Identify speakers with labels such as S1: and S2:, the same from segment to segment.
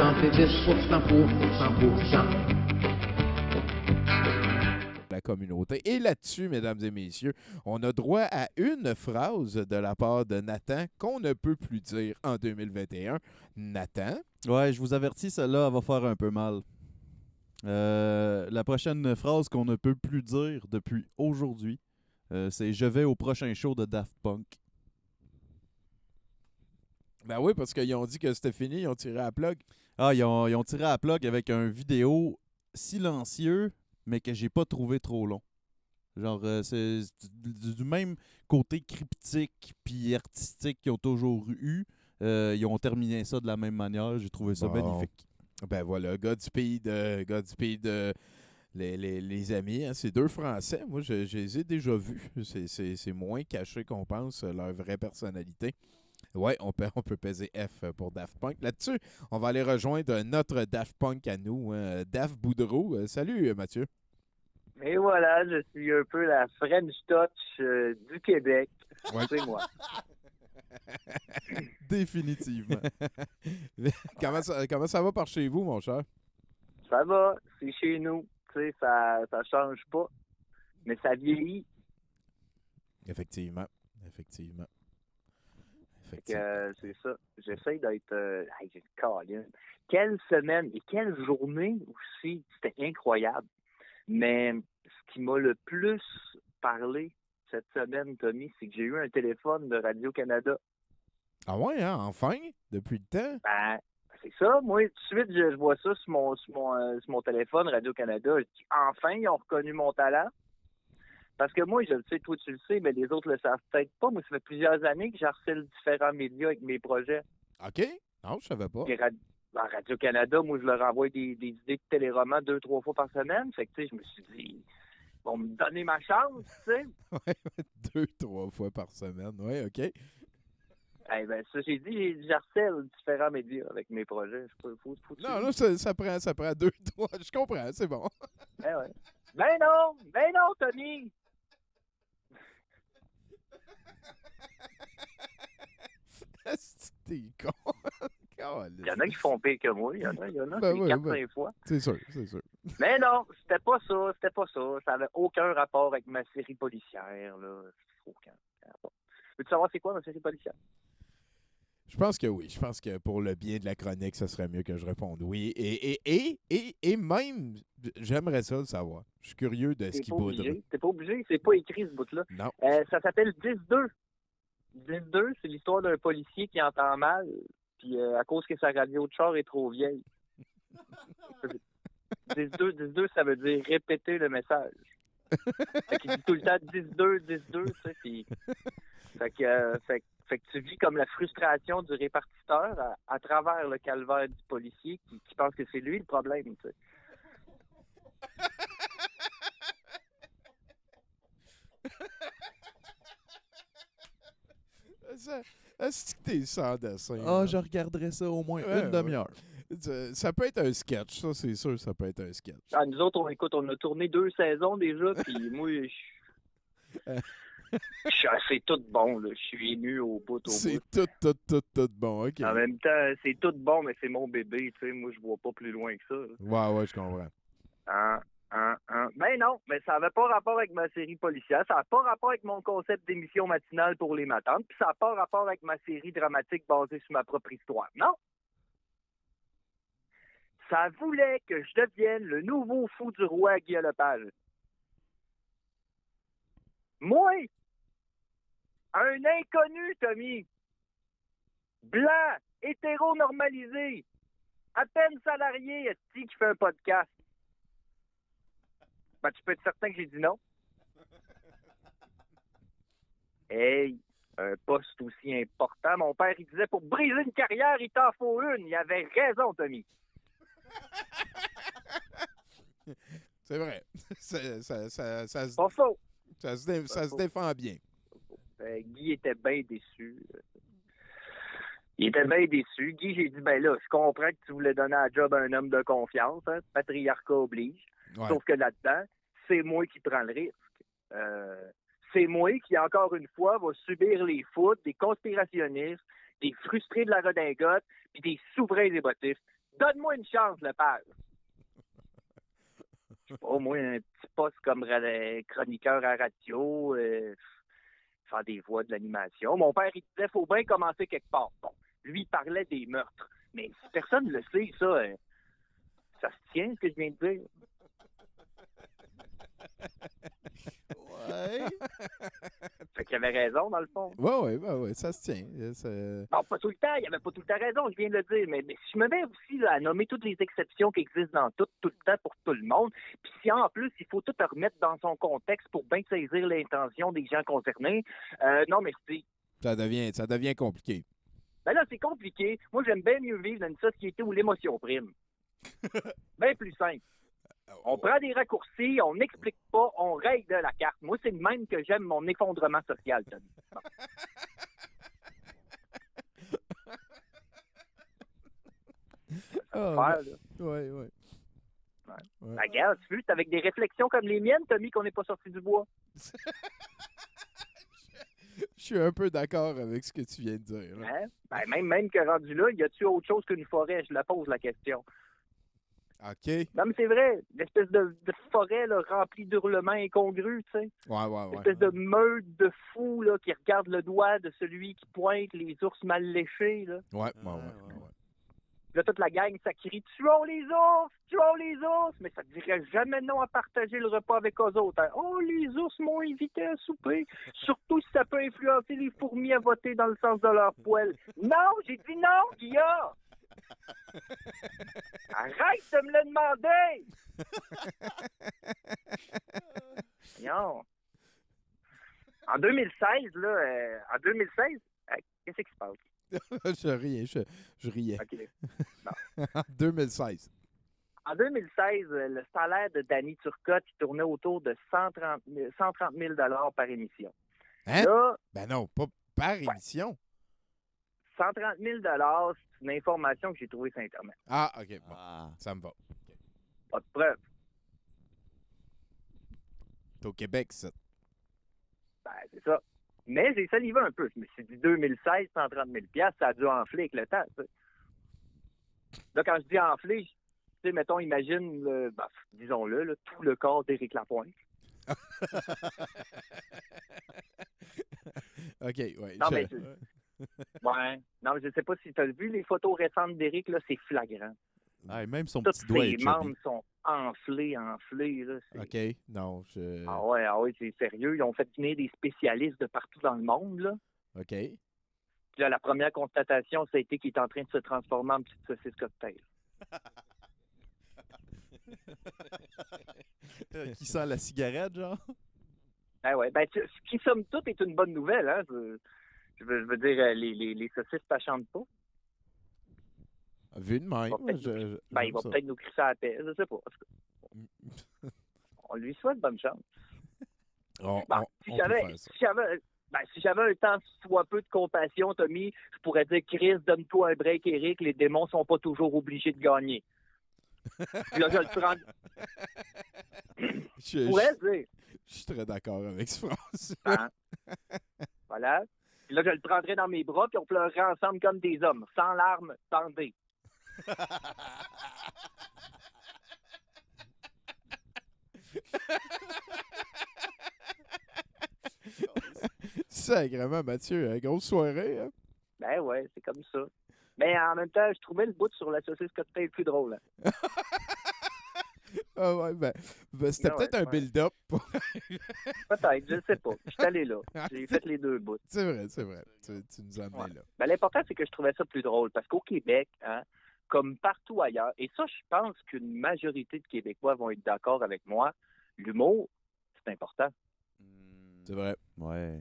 S1: c'est 10% pour 100%.
S2: La communauté. Et là-dessus, mesdames et messieurs, on a droit à une phrase de la part de Nathan qu'on ne peut plus dire en 2021. Nathan?
S3: Ouais, je vous avertis, celle-là, elle va faire un peu mal. La prochaine phrase qu'on ne peut plus dire depuis aujourd'hui, c'est « Je vais au prochain show de Daft Punk ».
S2: Ben oui, parce qu'ils ont dit que c'était fini, ils ont tiré à la plug.
S3: Ah, ils ont tiré à la plug avec un vidéo silencieux, mais que j'ai pas trouvé trop long. Genre, c'est du même côté cryptique puis artistique qu'ils ont toujours eu. Ils ont terminé ça de la même manière. J'ai trouvé ça magnifique.
S2: Ben voilà, Godspeed, les amis. Hein, c'est deux Français. Moi, je les ai déjà vus. C'est moins caché qu'on pense, leur vraie personnalité. Ouais, on peut peser F pour Daft Punk. Là-dessus, on va aller rejoindre notre Daft Punk à nous, hein, Daft Boudreau. Salut, Mathieu.
S4: Et voilà, je suis un peu la French Touch du Québec.
S2: Ouais.
S4: C'est moi.
S3: Définitivement.
S2: Comment ça va par chez vous, mon cher?
S4: Ça va, c'est chez nous. Tu sais, ça change pas, mais ça vieillit.
S2: Effectivement.
S4: C'est ça. J'essaie d'être... j'ai Colin. Quelle semaine et quelle journée aussi. C'était incroyable. Mais ce qui m'a le plus parlé cette semaine, Tommy, c'est que j'ai eu un téléphone de Radio-Canada.
S2: Ah ouais, hein? Enfin? Depuis le temps?
S4: Ben, c'est ça. Moi, tout de suite, je vois ça sur mon téléphone, Radio-Canada. Je dis, enfin, ils ont reconnu mon talent. Parce que moi, je le sais, toi, tu le sais, mais les autres le savent peut-être pas. Moi, ça fait plusieurs années que j'harcèle différents médias avec mes projets.
S2: OK. Non, je savais pas.
S4: Puis Radio-Canada, moi, je leur envoie des idées de téléromans 2-3 fois par semaine. Fait que, tu sais, je me suis dit, ils vont me donner ma chance, tu sais.
S2: Ouais, 2-3 fois par semaine. Ouais, OK.
S4: Eh ben, ça, j'ai dit, j'harcèle différents médias avec mes projets. Faut
S2: Non, ça prend 2-3. Je comprends, c'est bon.
S4: Ben ouais. Ben non, Tommy!
S2: T'es con.
S4: Il y en a qui font pire que moi. Il y en a,
S2: Ben
S4: c'est
S2: oui,
S4: 4-5 fois.
S2: C'est sûr.
S4: Mais non, c'était pas ça. Ça avait aucun rapport avec ma série policière, là. Aucun rapport. Veux-tu savoir c'est quoi ma série policière?
S2: Je pense que oui. Je pense que pour le bien de la chronique, ça serait mieux que je réponde oui. Et même, j'aimerais ça le savoir. Je suis curieux de ce qui boude.
S4: T'es pas obligé. C'est pas écrit, ce bout-là.
S2: Non.
S4: Ça s'appelle 10-2. 10-2, c'est l'histoire d'un policier qui entend mal, puis à cause que sa radio de char est trop vieille. 10-2, ça veut dire répéter le message. Fait qu'il dit tout le temps 10-2, 10-2, tu sais, puis... Fait que tu vis comme la frustration du répartiteur à travers le calvaire du policier qui pense que c'est lui le problème, tu sais.
S2: Est-ce que t'es sans dessin?
S3: Ah, je regarderais ça au moins une demi-heure.
S2: Ça peut être un sketch, ça, c'est sûr, ça peut être un sketch.
S4: Ah, nous autres, on a tourné 2 saisons déjà, puis moi, c'est tout bon, là. Je suis ému au bout.
S2: C'est tout bon, OK.
S4: En même temps, c'est tout bon, mais c'est mon bébé, tu sais. Moi, je vois pas plus loin que ça, là.
S2: Ouais, je comprends.
S4: Ben non, mais ça n'avait pas rapport avec ma série policière, ça n'a pas rapport avec mon concept d'émission matinale pour les matantes, puis ça n'a pas rapport avec ma série dramatique basée sur ma propre histoire. Non! Ça voulait que je devienne le nouveau fou du roi Guy Lepage. Moi, un inconnu, Tommy, blanc, hétéronormalisé, à peine salarié, est-ce qui fait un podcast? Ben, tu peux être certain que j'ai dit non. Hey, un poste aussi important. Mon père, il disait, pour briser une carrière, il t'en faut une. Il avait raison, Tommy.
S2: C'est vrai.
S4: Pas faux.
S2: Ça se défend bien.
S4: Guy était bien déçu. Il était bien déçu. Guy, j'ai dit, ben là, je comprends que tu voulais donner un job à un homme de confiance. Hein? Patriarcat oblige.
S2: Ouais.
S4: Sauf que là-dedans, c'est moi qui prends le risque. C'est moi qui, encore une fois, va subir les foudres des conspirationnistes, des frustrés de la redingote, puis des souverains émotifs. Donne-moi une chance, Lepage. Je sais pas, moi, un petit poste comme chroniqueur à radio, faire des voix de l'animation. Mon père, il disait, faut bien commencer quelque part. Bon, lui, il parlait des meurtres. Mais si personne ne le sait, ça se tient, ce que je viens de dire.
S3: Ouais.
S4: Fait qu'il avait raison, dans le fond.
S2: Ouais, ça se tient.
S4: Non, pas tout le temps, il avait pas tout le temps raison, je viens de le dire, mais si je me mets aussi là, à nommer toutes les exceptions qui existent dans tout le temps pour tout le monde, puis si en plus, il faut tout remettre dans son contexte pour bien saisir l'intention des gens concernés, non merci.
S2: Ça devient compliqué.
S4: Ben là, c'est compliqué. Moi, j'aime bien mieux vivre dans une société où l'émotion prime. Bien plus simple. On prend des raccourcis, on n'explique pas, on règle la carte. Moi, c'est le même que j'aime mon effondrement social, Tony. Bon. Faire, là.
S2: Ouais.
S4: La guerre, tu veux, c'est avec des réflexions comme les miennes, Tommy, qu'on n'est pas sorti du bois.
S2: Je suis un peu d'accord avec ce que tu viens de dire. Là.
S4: Hein? Ben, même que rendu là, y a-tu autre chose qu'une forêt? Je la pose la question.
S2: OK.
S4: Non, mais c'est vrai, l'espèce de forêt là, remplie d'hurlements incongrus, tu sais.
S2: Ouais.
S4: L'espèce de meute de fous là, qui regarde le doigt de celui qui pointe les ours mal léchés. Là.
S2: Ouais.
S4: Là, toute la gang, ça crie « Tuons les ours! Tuons les ours! » Mais ça ne dirait jamais non à partager le repas avec eux autres. Hein. « Oh, les ours m'ont invité à souper! » Surtout si ça peut influencer les fourmis à voter dans le sens de leur poêle. Non, j'ai dit non, Guilla! Arrête de me le demander! Non. En 2016, qu'est-ce qui se passe?
S2: je riais.
S4: OK.
S2: En 2016.
S4: En 2016, le salaire de Danny Turcotte il tournait autour de 130 000 par émission.
S2: Hein?
S4: Là,
S2: Ben non, pas par émission.
S4: 130 000 c'est une information que j'ai trouvée sur Internet.
S2: Ah, OK. Bon, ça me va.
S4: Pas de preuve.
S2: C'est au Québec, ça.
S4: Ben, c'est ça. Mais j'ai salivé un peu. Je me suis dit 2016, 130 000 ça a dû enfler avec le temps. Ça. Là, quand je dis enfler, tu sais, mettons, imagine, disons-le, là, tout le corps d'Éric Lapointe.
S2: OK, ouais.
S4: Non, mais non, mais je sais pas si tu as vu les photos récentes d'Éric, là, c'est flagrant.
S3: Ah, et même son
S4: Tous
S3: petit doigt
S4: ses
S3: est chubby.
S4: membres sont enflés, là.
S2: OK, non,
S4: Ah ouais, c'est sérieux. Ils ont fait venir des spécialistes de partout dans le monde, là.
S2: OK.
S4: Puis là, la première constatation, ça a été qu'il est en train de se transformer en petite saucisse cocktail.
S3: Qui sent la cigarette, genre?
S4: Ah ouais, ce qui, somme toute, est une bonne nouvelle, hein. Je veux dire, les saucisses, ça chante pas.
S2: Vu de même.
S4: Il va peut-être nous crisser à la paix, je sais pas. On lui souhaite bonne chance. Si j'avais un temps soit peu de compassion, Tommy, je pourrais dire, Chris, donne-toi un break, Eric, les démons sont pas toujours obligés de gagner. Puis là, je le prends. Je pourrais dire.
S2: Je suis très d'accord avec ce phrase.
S4: Hein? Voilà. Puis là, je le prendrais dans mes bras, puis on pleurerait ensemble comme des hommes, sans larmes, sans dés.
S2: Sacrément, Mathieu, grosse soirée. Hein?
S4: Ben ouais, c'est comme ça. Mais en même temps, je trouvais le bout sur la saucisse cocktail plus drôle. Hein.
S2: Ah ouais, c'était peut-être un build-up.
S4: Peut-être, je ne sais pas. Je suis allé là. J'ai fait les deux bouts.
S2: C'est vrai. Tu nous as amené là.
S4: Ben, l'important, c'est que je trouvais ça plus drôle. Parce qu'au Québec, hein, comme partout ailleurs, et ça, je pense qu'une majorité de Québécois vont être d'accord avec moi, l'humour, c'est important.
S2: C'est vrai.
S3: Ouais.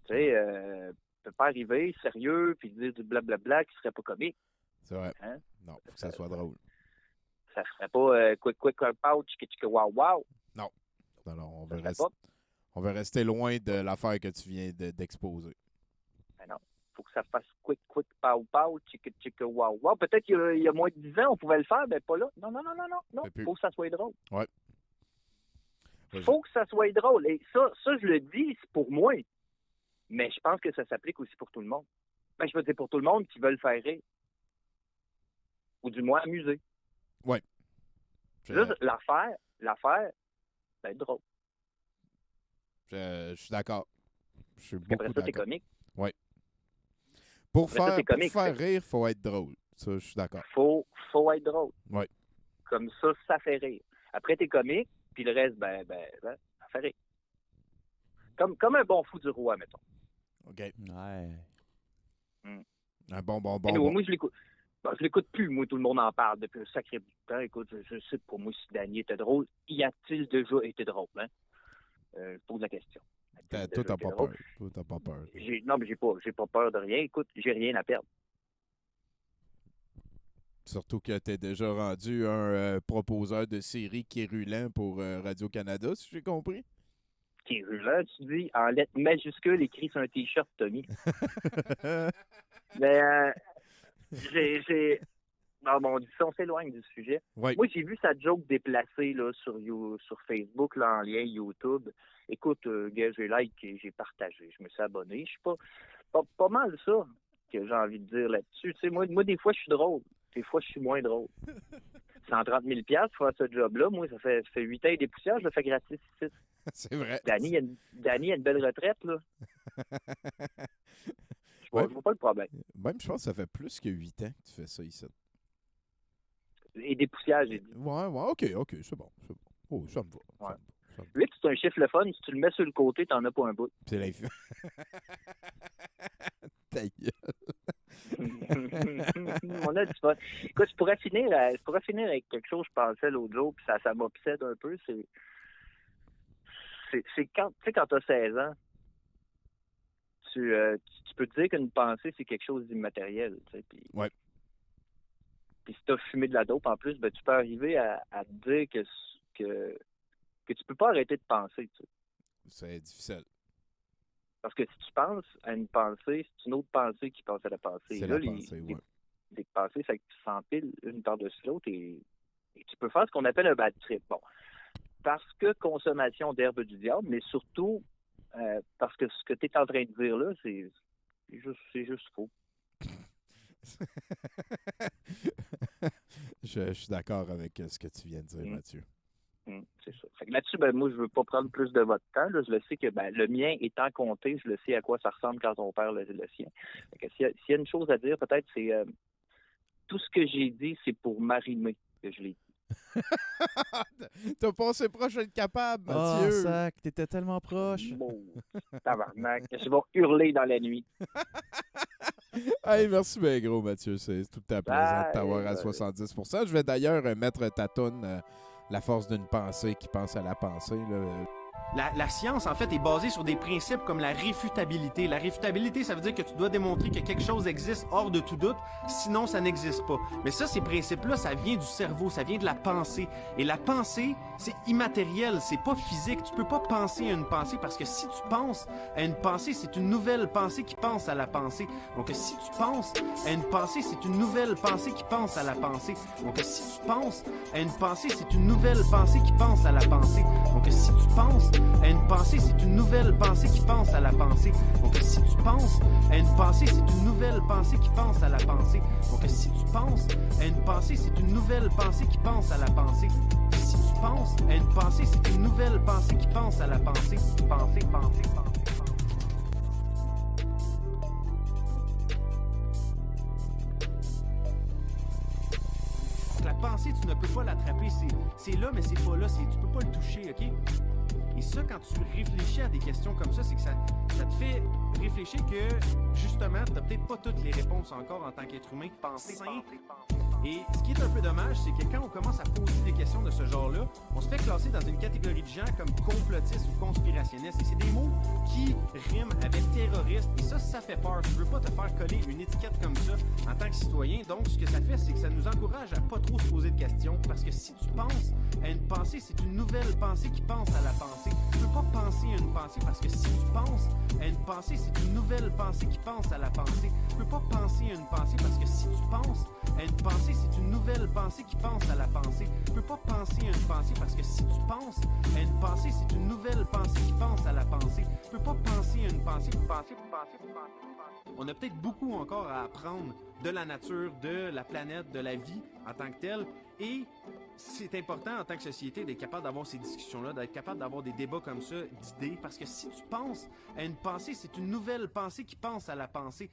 S4: Tu sais, peut pas arriver sérieux puis dire du blablabla qui serait pas comique.
S2: C'est vrai.
S4: Hein?
S2: Non, faut que ça soit drôle.
S4: Ça serait pas quick, pouch, chicka, wow, wow.
S2: Non, on veut rester loin de l'affaire que tu viens d'exposer.
S4: Ben non. Faut que ça fasse quick, pow, chicka, wow, wow. Peut-être qu'il y a moins de 10 ans, on pouvait le faire, mais pas là. Non. Faut que ça soit drôle.
S2: Ouais.
S4: Faut que ça soit drôle. Et ça, je le dis, c'est pour moi. Mais je pense que ça s'applique aussi pour tout le monde. Ben, je veux dire pour tout le monde qui veut le faire rire. ou du moins amusé.
S2: Je,
S4: Juste l'affaire, ça va être drôle.
S2: je suis d'accord. Je suis
S4: Après
S2: beaucoup
S4: ça, t'es
S2: d'accord.
S4: comique.
S2: Pour
S4: Après ça,
S2: faire,
S4: t'es
S2: pour
S4: comique.
S2: faire rire, il faut être drôle. Ça, je suis d'accord.
S4: Faut être drôle.
S2: Oui.
S4: Comme ça fait rire. Après, t'es comique, puis le reste, ça fait rire. Comme un bon fou du roi, mettons.
S2: OK.
S3: Ouais.
S2: Un bon.
S4: Anyway, moi, je l'écoute. Bon, je l'écoute plus, moi, tout le monde en parle depuis un sacré bout de temps. Écoute, je sais pour moi si Danny était drôle. Y a-t-il déjà été drôle, hein? Je pose la question. A-t-il
S2: Toi,
S4: déjà
S2: t'as
S4: été
S2: pas
S4: drôle?
S2: peur. Toi, t'as pas peur.
S4: Non, mais j'ai pas peur de rien. Écoute, j'ai rien à perdre.
S2: Surtout que t'es déjà rendu un proposeur de séries quérulant pour Radio-Canada, si j'ai compris.
S4: Qui est rulant, tu dis, en lettres majuscules, écrit sur un T-shirt, Tommy. Mais non, bon, on s'éloigne du sujet.
S2: Oui.
S4: Moi, j'ai vu sa joke déplacée là, sur Facebook, là, en lien YouTube. Écoute, gars, j'ai like et j'ai partagé. Je me suis abonné. Je suis pas mal ça que j'ai envie de dire là-dessus. Tu sais, moi, des fois, je suis drôle. Des fois, je suis moins drôle. 130 000 $ pour faire ce job-là. Moi, ça fait 8 ans et des poussières, je le fais gratis ici.
S2: C'est vrai.
S4: Danny a une belle retraite, là. Je vois pas le problème.
S2: Même, je pense que ça fait plus que 8 ans que tu fais ça ici.
S4: Et des poussières, j'ai dit.
S2: Ouais, OK, c'est bon. Oh, ça me va.
S4: Ouais.
S2: Ça me va.
S4: 8, c'est un chiffre le fun. Si tu le mets sur le côté, t'en as pas un bout.
S2: C'est l'infini. Ta gueule.
S4: On a du fun. Écoute, je pourrais finir avec quelque chose que je pensais l'autre jour, puis ça m'obsède un peu. C'est quand, tu sais, quand t'as 16 ans, tu peux te dire qu'une pensée, c'est quelque chose d'immatériel. Tu sais,
S2: Ouais.
S4: Puis si t'as fumé de la dope, en plus, ben, tu peux arriver à te dire que tu peux pas arrêter de penser. Tu sais.
S2: C'est difficile.
S4: Parce que si tu penses à une pensée, c'est une autre pensée qui pense à la pensée.
S2: C'est
S4: Là,
S2: la pensée, ouais.
S4: les pensées, ça s'empile une par-dessus l'autre et tu peux faire ce qu'on appelle un bad trip. Bon. Parce que consommation d'herbe du diable, mais surtout parce que ce que tu es en train de dire là, c'est juste faux.
S2: Je suis d'accord avec ce que tu viens de dire, Mathieu.
S4: C'est ça. Fait que là-dessus, ben, moi, je veux pas prendre plus de votre temps. Là. Je le sais que le mien étant compté, je le sais à quoi ça ressemble quand on perd le sien. Fait que s'il y a une chose à dire, peut-être, c'est tout ce que j'ai dit, c'est pour m'arrimer que je l'ai dit.
S2: T'as passé proche d'être capable,
S3: Oh,
S2: Mathieu.
S3: sac, t'étais tellement proche.
S4: Bon, tabarnak. Je vais hurler dans la nuit.
S2: Hey, merci bien gros, Mathieu. C'est tout à plaisant de t'avoir à
S4: Bye.
S2: 70%. Je vais d'ailleurs mettre ta toune La force d'une pensée qui pense à la pensée. Là.
S5: La science, en fait, est basée sur des principes comme la réfutabilité. La réfutabilité, ça veut dire que tu dois démontrer que quelque chose existe hors de tout doute, sinon ça n'existe pas. Mais ça, ces principes-là, ça vient du cerveau, ça vient de la pensée. Et la pensée, c'est immatériel, c'est pas physique. Tu peux pas penser à une pensée parce que si tu penses à une pensée, c'est une nouvelle pensée qui pense à la pensée. Donc, si tu penses à une pensée, c'est une nouvelle pensée qui pense à la pensée. Donc, si tu penses à une pensée, c'est une nouvelle pensée qui pense à la pensée. Donc, si tu penses à une pensée, c'est une nouvelle pensée qui pense à la pensée. Donc, si tu penses à une pensée, c'est une nouvelle pensée qui pense à la pensée. Donc, si tu penses à une pensée, c'est une nouvelle pensée qui pense à la pensée. Si tu penses à une pensée, c'est une nouvelle pensée qui pense à la pensée. Pensée. La pensée, tu ne peux pas l'attraper. C'est là, mais c'est pas là. Tu peux pas le toucher, OK? Et ça, quand tu réfléchis à des questions comme ça, c'est que ça te fait réfléchir que, justement, tu n'as peut-être pas toutes les réponses encore en tant qu'être humain. Penser. Et ce qui est un peu dommage, c'est que quand on commence à poser des questions de ce genre-là, on se fait classer dans une catégorie de gens comme complotistes ou conspirationnistes. Et c'est des mots qui riment avec terroriste. Et ça fait peur. Tu veux pas te faire coller une étiquette comme ça en tant que citoyen. Donc, ce que ça fait, c'est que ça nous encourage à pas trop se poser de questions. Parce que si tu penses à une pensée, c'est une nouvelle pensée qui pense à la pensée. Tu peux pas penser à une pensée parce que si tu penses à une pensée, c'est une nouvelle pensée qui pense à la pensée. Tu peux pas penser à une pensée parce que si tu penses à une pensée, pensée, c'est une nouvelle pensée qui pense à la pensée. Tu peux pas penser à une pensée parce que si tu penses à une pensée, c'est une nouvelle pensée qui pense à la pensée. Tu peux pas penser à une pensée, penser. On a peut-être beaucoup encore à apprendre de la nature, de la planète, de la vie en tant que telle. Et c'est important en tant que société d'être capable d'avoir ces discussions-là, d'être capable d'avoir des débats comme ça, d'idées. Parce que si tu penses à une pensée, c'est une nouvelle pensée qui pense à la pensée.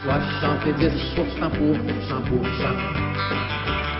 S1: 70% pour 100%.